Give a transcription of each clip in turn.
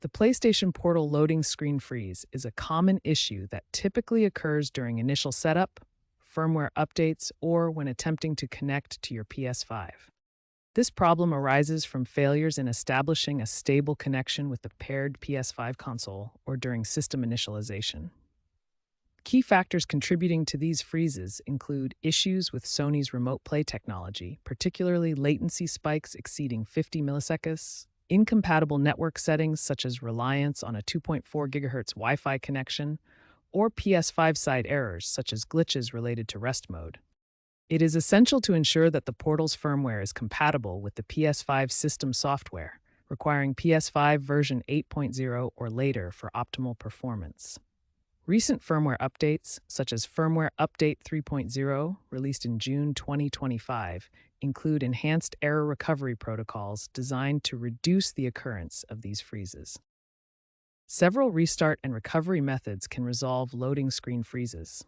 The PlayStation Portal loading screen freeze is a common issue that typically occurs during initial setup, firmware updates, or when attempting to connect to your PS5. This problem arises from failures in establishing a stable connection with the paired PS5 console or during system initialization. Key factors contributing to these freezes include issues with Sony's remote play technology, particularly latency spikes exceeding 50 milliseconds, incompatible network settings such as reliance on a 2.4 GHz Wi Fi connection, or PS5 side errors such as glitches related to rest mode. It is essential to ensure that the Portal's firmware is compatible with the PS5 system software, requiring PS5 version 8.0 or later for optimal performance. Recent firmware updates, such as Firmware Update 3.0, released in June 2025, include enhanced error recovery protocols designed to reduce the occurrence of these freezes. Several restart and recovery methods can resolve loading screen freezes.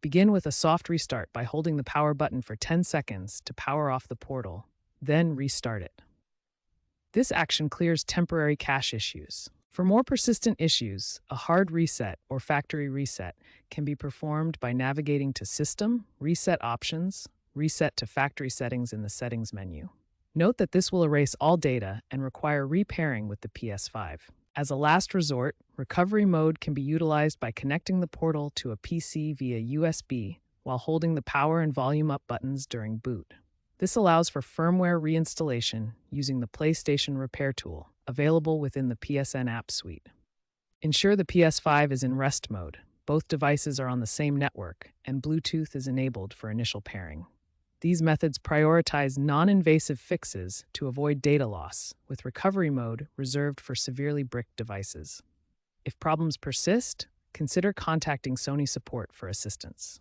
Begin with a soft restart by holding the power button for 10 seconds to power off the portal, then restart it. This action clears temporary cache issues. For more persistent issues, a hard reset or factory reset can be performed by navigating to System, Reset Options, Reset to Factory Settings in the Settings menu. Note that this will erase all data and require repairing with the PS5. As a last resort, recovery mode can be utilized by connecting the portal to a PC via USB while holding the power and volume up buttons during boot. This allows for firmware reinstallation using the PlayStation Repair Tool, available within the PSN app suite. Ensure the PS5 is in rest mode. Both devices are on the same network, and Bluetooth is enabled for initial pairing. These methods prioritize non-invasive fixes to avoid data loss, with recovery mode reserved for severely bricked devices. If problems persist, consider contacting Sony support for assistance.